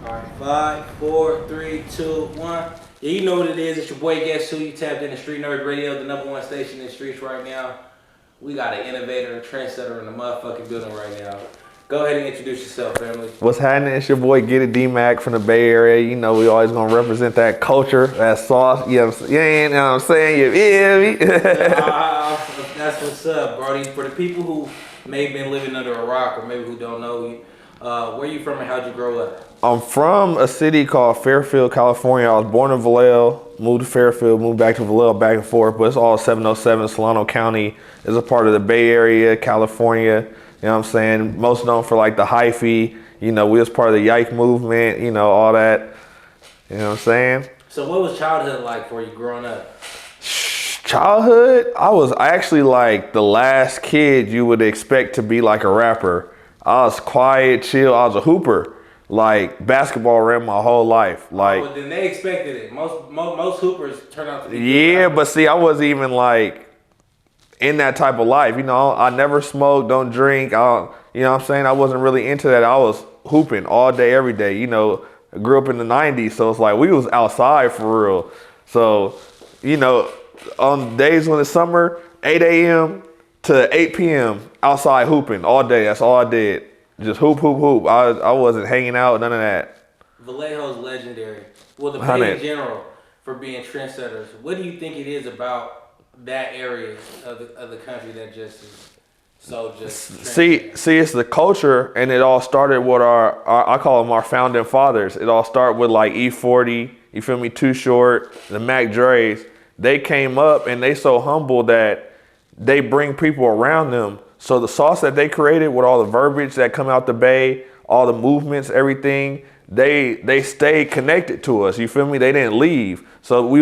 Alright, 5, 4, 3, 2, 1. Yeah, you know what it is. It's your boy Guess Who. You tapped in the Streetnerdz Radio, the number one station in the streets right now. We got an innovator, a trendsetter in the motherfucking building right now. Go ahead and introduce yourself, family. What's happening? It's your boy Get It D-Mac from the Bay Area. You know we always gonna represent that culture, that sauce. You know what I'm saying? You feel me? That's what's up, Brody. For the people who may have been living under a rock or maybe who don't know you, where you from and how'd you grow up? I'm from a city called Fairfield, California. I was born in Vallejo, moved to Fairfield, moved back to Vallejo, back and forth, but it's all 707. Solano County is a part of the Bay Area, California. You know what I'm saying? Most known for like the hyphy. You know, we was part of the Yike movement, you know, all that. You know what I'm saying? So what was childhood like for you growing up? Childhood, I was actually like the last kid you would expect to be like a rapper. I was quiet, chill. I was a hooper. Like basketball ran my whole life. Like, then they expected it. Most hoopers turn out to be yeah, but see, I wasn't even like in that type of life. You know, I never smoked, don't drink. You know what I'm saying? I wasn't really into that. I was hooping all day, every day. You know, I grew up in the 90s, so it's like we was outside for real. So, you know, on days when it's summer, 8 a.m. to 8 p.m. outside hooping all day. That's all I did. Just hoop, hoop, hoop. I wasn't hanging out, none of that. Vallejo's legendary. Well, the Bay in general for being trendsetters. What do you think it is about that area of the country that just is so just see, it's the culture, and it all started with our I call them our founding fathers. It all started with like E40, you feel me, Too Short, the Mac Dre's. They came up and they so humble that they bring people around them. So the sauce that they created with all the verbiage that come out the Bay, all the movements, everything, they stayed connected to us. You feel me? They didn't leave. So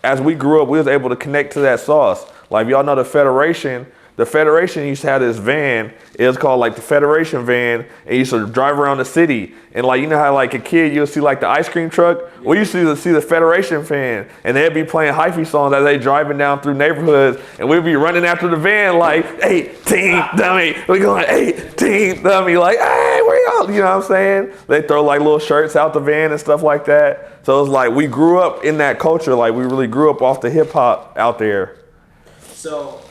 as we grew up, we was able to connect to that sauce. Like y'all know the Federation used to have this van. It was called like the Federation van, and you used to drive around the city. And like, you know how like a kid, you'll see like the ice cream truck? We used to see the Federation van, and they'd be playing hyphy songs as they driving down through neighborhoods, and we'd be running after the van like, 18 dummy. We going 18 dummy, like, hey, where y'all? You know what I'm saying? They throw like little shirts out the van and stuff like that. So it's like we grew up in that culture. Like we really grew up off the hip hop out there. So,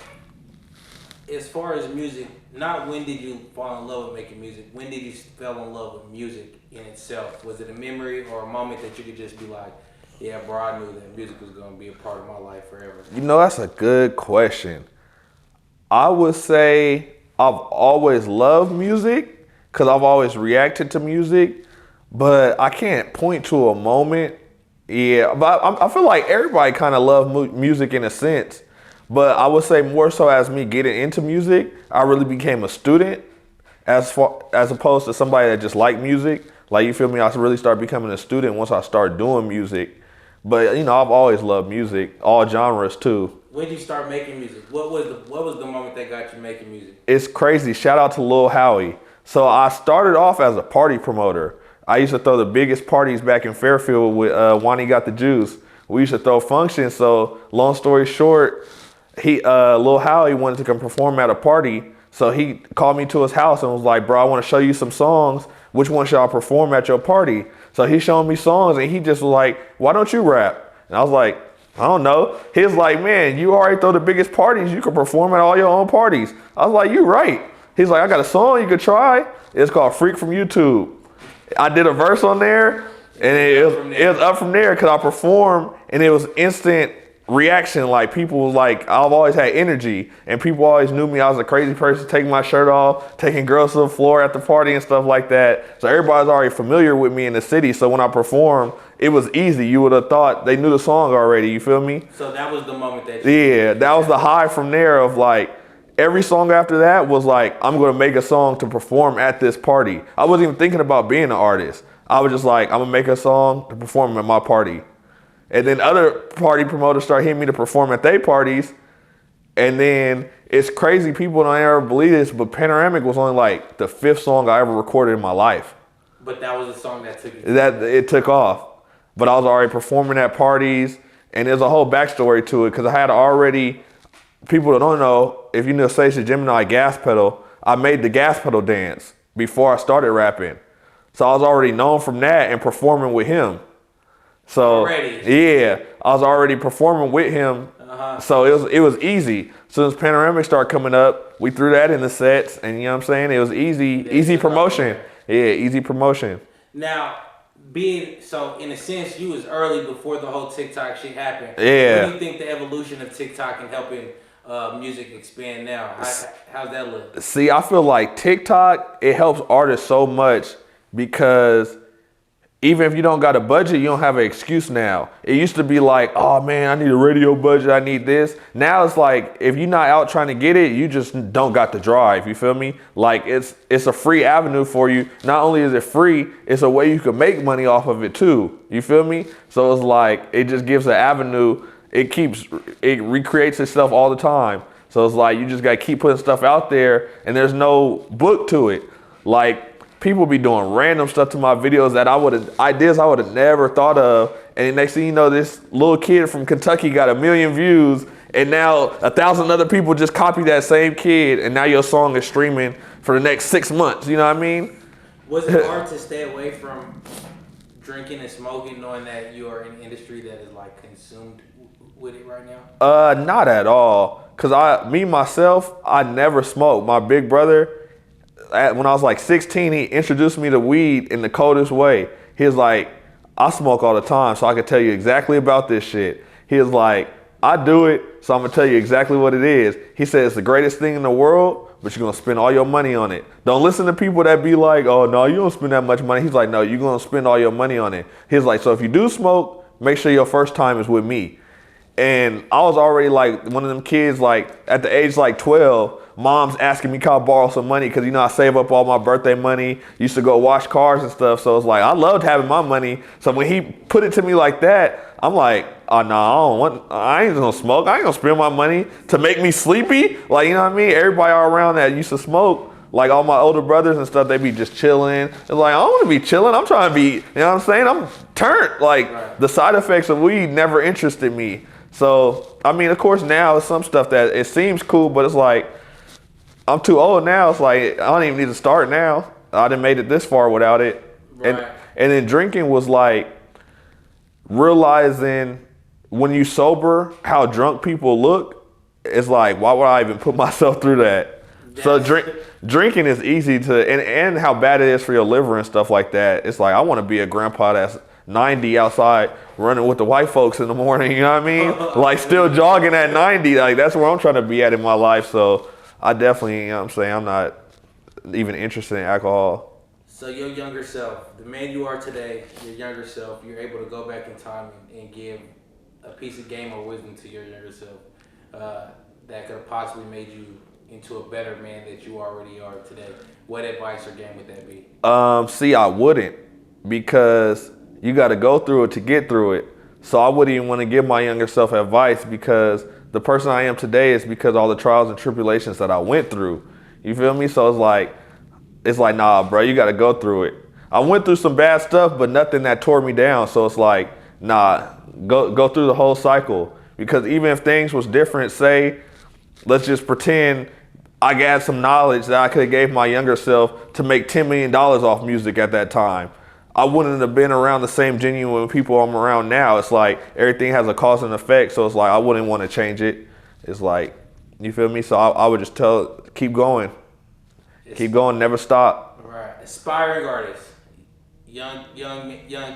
as far as music, not when did you fall in love with making music, when did you fall in love with music in itself? Was it a memory or a moment that you could just be like, yeah, bro, I knew that music was going to be a part of my life forever? You know, that's a good question. I would say I've always loved music because I've always reacted to music, but I can't point to a moment. Yeah, but I feel like everybody kind of loved music in a sense. But I would say more so as me getting into music, I really became a student as opposed to somebody that just liked music. Like, you feel me? I really started becoming a student once I started doing music. But, you know, I've always loved music, all genres too. When did you start making music? What was the moment that got you making music? It's crazy. Shout out to Lil Howie. So I started off as a party promoter. I used to throw the biggest parties back in Fairfield with Wani Got the Juice. We used to throw functions. So long story short, Lil Howie wanted to come perform at a party, so he called me to his house and was like, bro, I want to show you some songs. Which one should I perform at your party? So he showed me songs, and he just was like, why don't you rap? And I was like, I don't know. He was like, man, you already throw the biggest parties. You can perform at all your own parties. I was like, you right. He's like, I got a song you could try. It's called Freak from YouTube. I did a verse on there, and it was up from there because I performed, and it was instant reaction. Like, people was like, I've always had energy, and people always knew me. I was a crazy person, taking my shirt off, taking girls to the floor at the party and stuff like that. So everybody's already familiar with me in the city. So when I performed, it was easy. You would have thought they knew the song already. You feel me? So that was the moment that that was the high from there of like, every song after that was like, I'm going to make a song to perform at this party. I wasn't even thinking about being an artist. I was just like, I'm going to make a song to perform at my party. And then other party promoters start hitting me to perform at their parties. And then it's crazy, people don't ever believe this, but Panoramic was only like the 5th song I ever recorded in my life. But that was a song that took you. It took off. But I was already performing at parties, and there's a whole backstory to it because I had already, people that don't know, if you know Sage the Gemini gas pedal, I made the gas pedal dance before I started rapping. So I was already known from that and performing with him. So already. Yeah, I was already performing with him. So it was easy. So as Panoramic started coming up, we threw that in the sets, and you know what I'm saying? It was easy promotion. Yeah, easy promotion. Now, so in a sense, you was early before the whole TikTok shit happened. Yeah. What do you think the evolution of TikTok and helping music expand now? How's that look? See, I feel like TikTok, it helps artists so much because even if you don't got a budget, you don't have an excuse now. It used to be like, oh man, I need a radio budget, I need this. Now it's like, if you're not out trying to get it, you just don't got the drive, you feel me? Like it's a free avenue for you. Not only is it free, it's a way you can make money off of it too, you feel me? So it's like, it just gives an avenue, it recreates itself all the time. So it's like, you just gotta keep putting stuff out there and there's no book to it. Like, people be doing random stuff to my videos that ideas I would have never thought of. And the next thing you know, this little kid from Kentucky got 1 million views, and now 1,000 other people just copy that same kid, and now your song is streaming for the next 6 months. You know what I mean? Was it hard to stay away from drinking and smoking, knowing that you are in an industry that is like consumed with it right now? Not at all. Cause myself, I never smoked. My big brother, when I was like 16, he introduced me to weed in the coldest way. He was like, I smoke all the time, so I can tell you exactly about this shit. He was like, I do it, so I'm gonna tell you exactly what it is. He said it's the greatest thing in the world, but you're gonna spend all your money on it. Don't listen to people that be like, oh no, you don't spend that much money. He's like, no, you're gonna spend all your money on it. He's like, so if you do smoke, make sure your first time is with me. And I was already like one of them kids, like at the age like 12, mom's asking me, can I borrow some money? Cause you know, I save up all my birthday money, used to go wash cars and stuff. So it's like, I loved having my money. So when he put it to me like that, I'm like, oh no, I ain't gonna smoke. I ain't gonna spend my money to make me sleepy. Like, you know what I mean? Everybody all around that used to smoke, like all my older brothers and stuff, they be just chilling. It's like, I don't wanna be chilling. I'm trying to be, you know what I'm saying? I'm turned. Like the side effects of weed never interested me. So, I mean, of course now it's some stuff that it seems cool, but it's like, I'm too old now. It's like, I don't even need to start now. I done made it this far without it. Right. And then drinking was like realizing when you sober, how drunk people look. It's like, why would I even put myself through that? Yes. So drinking is easy to, and how bad it is for your liver and stuff like that. It's like, I want to be a grandpa that's 90 outside running with the white folks in the morning, you know what I mean? Like still jogging at 90, like that's where I'm trying to be at in my life. So I definitely, you know what I'm saying, I'm not even interested in alcohol. So your younger self, the man you are today, your younger self, you're able to go back in time and give a piece of game or wisdom to your younger self that could have possibly made you into a better man that you already are today. What advice or game would that be? See, I wouldn't, because you got to go through it to get through it. So I wouldn't even want to give my younger self advice, because the person I am today is because all the trials and tribulations that I went through. You feel me? So it's like, nah, bro, you got to go through it. I went through some bad stuff, but nothing that tore me down. So it's like, nah, go through the whole cycle. Because even if things was different, say, let's just pretend I got some knowledge that I could have gave my younger self to make $10 million off music at that time. I wouldn't have been around the same genuine people I'm around now. It's like everything has a cause and effect. So it's like, I wouldn't want to change it. It's like, you feel me? So I would just keep going. Keep going, never stop. Right. Aspiring artist. Young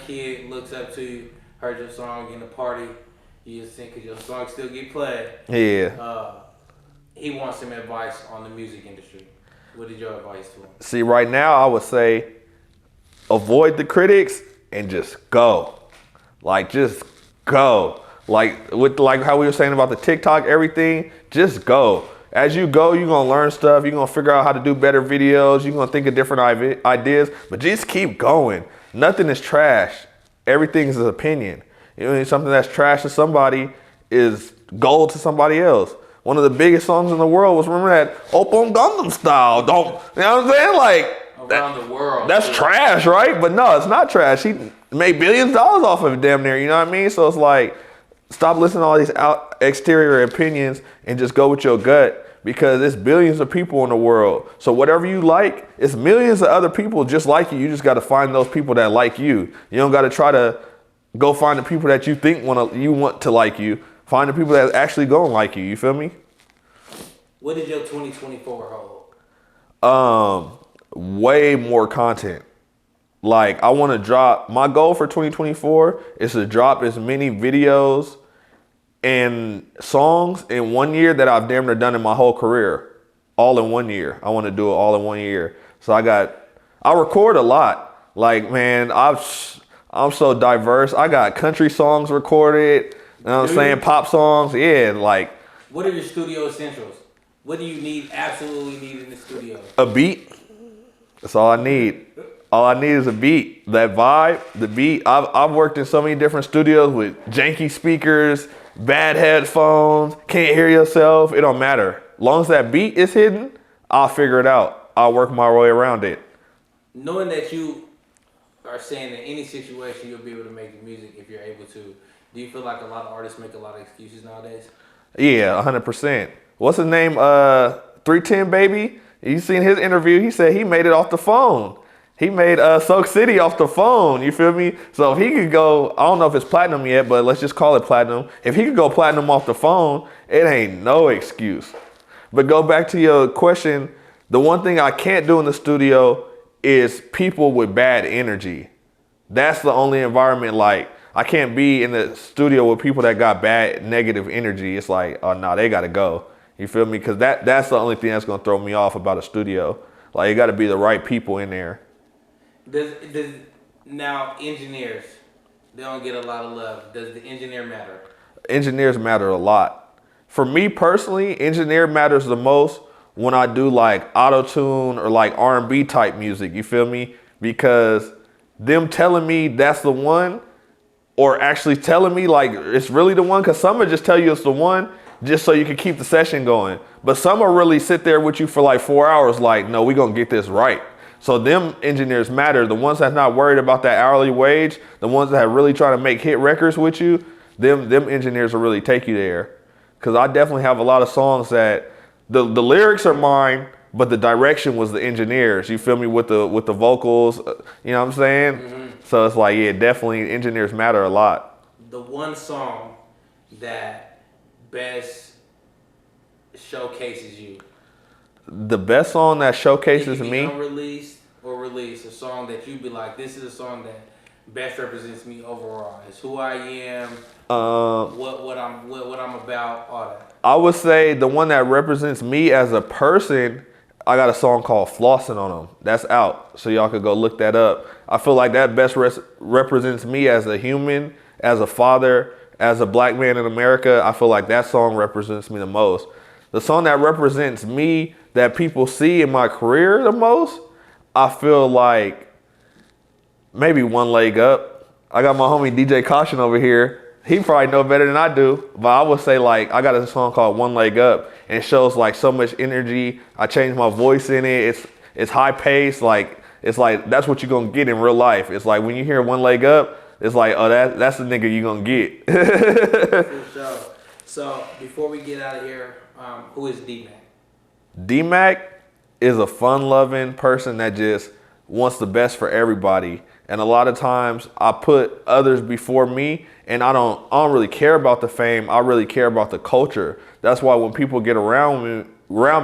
kid looks up to you, heard your song in the party. You just think, 'cause your song still get played. Yeah. He wants some advice on the music industry. What is your advice to him? See, right now I would say, avoid the critics and just go. Like, just go. Like how we were saying about the TikTok, everything, just go. As you go, you're going to learn stuff. You're going to figure out how to do better videos. You're going to think of different ideas, but just keep going. Nothing is trash. Everything is an opinion. You know, something that's trash to somebody is gold to somebody else. One of the biggest songs in the world was, remember that Open Gangnam Style. You know what I'm saying? Like, around the world. That's trash, right? But no, it's not trash. He made billions of dollars off of it, damn near. You know what I mean? So it's like, stop listening to all these exterior opinions and just go with your gut. because it's billions of people in the world. So whatever you like, it's millions of other people just like you. You just got to find those people that like you. You don't got to try to go find the people that you think you want to like you. Find the people that actually gonna like you. You feel me? What did your 2024 hold? Way more content. Like I want to drop. My goal for 2024 is to drop as many videos and songs in 1 year that I've damn near done in my whole career, all in 1 year. I want to do it all in 1 year. So I record a lot. Like, man, I'm so diverse. I got country songs recorded. You know what I'm saying? Pop songs. Yeah, like. What are your studio essentials? What do you absolutely need in the studio? A beat. That's all I need. All I need is a beat. That vibe, the beat. I've worked in so many different studios with janky speakers, bad headphones, can't hear yourself. It don't matter. As long as that beat is hidden, I'll figure it out. I'll work my way around it. Knowing that you are saying in any situation you'll be able to make the music if you're able to, do you feel like a lot of artists make a lot of excuses nowadays? Yeah, 100%. What's his name? 310 Baby? You seen his interview? He said he made it off the phone. He made Soak City off the phone, you feel me? So if he could go, I don't know if it's platinum yet, but let's just call it platinum. If he could go platinum off the phone, it ain't no excuse. But go back to your question, the one thing I can't do in the studio is people with bad energy. That's the only environment, like, I can't be in the studio with people that got bad, negative energy. It's like, oh, no, they got to go. You feel me? Because that's the only thing that's going to throw me off about a studio. Like, it got to be the right people in there. Now engineers, they don't get a lot of love. Does the engineer matter? Engineers matter a lot. For me personally, engineer matters the most when I do like auto-tune or like R&B type music, you feel me? Because them telling me that's the one, or actually telling me like it's really the one, because some will just tell you it's the one just so you can keep the session going. But some will really sit there with you for like 4 hours like, no, we gonna get this right. So them engineers matter. The ones that's not worried about that hourly wage, the ones that are really trying to make hit records with you, them engineers will really take you there. Because I definitely have a lot of songs that the lyrics are mine, but the direction was the engineers. You feel me? With the vocals, you know what I'm saying? Mm-hmm. So it's like, yeah, definitely engineers matter a lot. The one song that best showcases you. The best song that showcases me. Unreleased or released, a song that you'd be like, this is a song that best represents me overall. It's who I am, what I'm about, all that. I would say the one that represents me as a person, I got a song called Flossing on them. That's out, so y'all could go look that up. I feel like that best represents me as a human, as a father, as a black man in America. I feel like that song represents me the most. The song that represents me that people see in my career the most, I feel like maybe One Leg Up. I got my homie DJ Caution over here. He probably know better than I do, but I would say like I got a song called One Leg Up, and it shows like so much energy. I changed my voice in it. It's high paced. Like it's like that's what you're gonna get in real life. It's like when you hear One Leg Up, it's like, oh, that's the nigga you gonna get. For sure. So before we get out of here, who is D-Mac? D-Mac is a fun-loving person that just wants the best for everybody. And a lot of times I put others before me, and I don't really care about the fame. I really care about the culture. That's why when people get around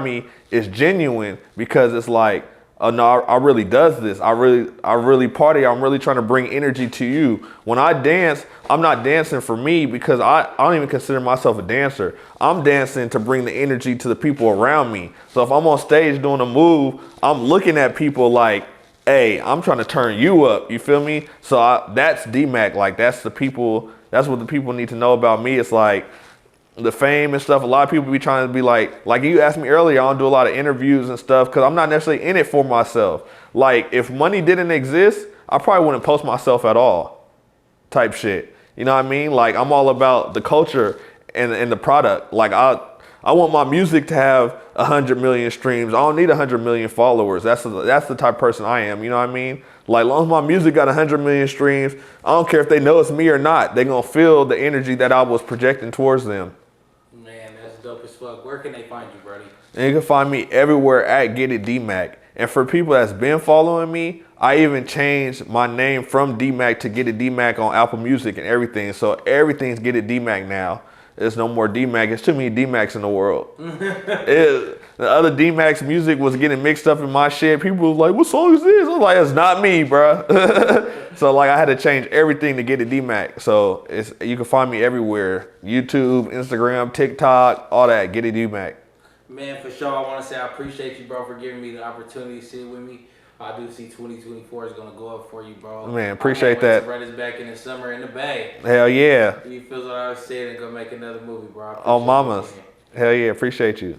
me, it's genuine, because it's like, oh no, I really does this. I really party. I'm really trying to bring energy to you. When I dance, I'm not dancing for me, because I don't even consider myself a dancer. I'm dancing to bring the energy to the people around me. So if I'm on stage doing a move, I'm looking at people like, hey, I'm trying to turn you up. You feel me? So that's D-Mac. Like that's what the people need to know about me. It's like the fame and stuff. A lot of people be trying to be like you asked me earlier, I don't do a lot of interviews and stuff because I'm not necessarily in it for myself. Like if money didn't exist, I probably wouldn't post myself at all type shit. You know what I mean? Like I'm all about the culture and the product. Like I want my music to have 100 million streams. I don't need 100 million followers. That's the type of person I am. You know what I mean? Like, as long as my music got 100 million streams, I don't care if they know it's me or not. They're going to feel the energy that I was projecting towards them. Man, that's dope as fuck. Where can they find you, Brody? And you can find me everywhere at Get It D-Mac. And for people that's been following me, I even changed my name from D-Mac to Get It D-Mac on Apple Music and everything. So everything's Get It D-Mac now. There's no more D-Mac. There's too many D-Macs in the world. The other D-Macs music was getting mixed up in my shit. People was like, what song is this? I was like, it's not me, bro. So like I had to change everything to Get It D-Mac. So you can find me everywhere. YouTube, Instagram, TikTok, all that. Get It D-Mac. Man, for sure, I want to say I appreciate you, bro, for giving me the opportunity to sit with me. I do see 2024 is going to go up for you, bro. Man, appreciate that. To run this back in the summer in the Bay. Hell yeah. You feel what I was saying and go make another movie, bro. Oh, mamas. Hell yeah, appreciate you.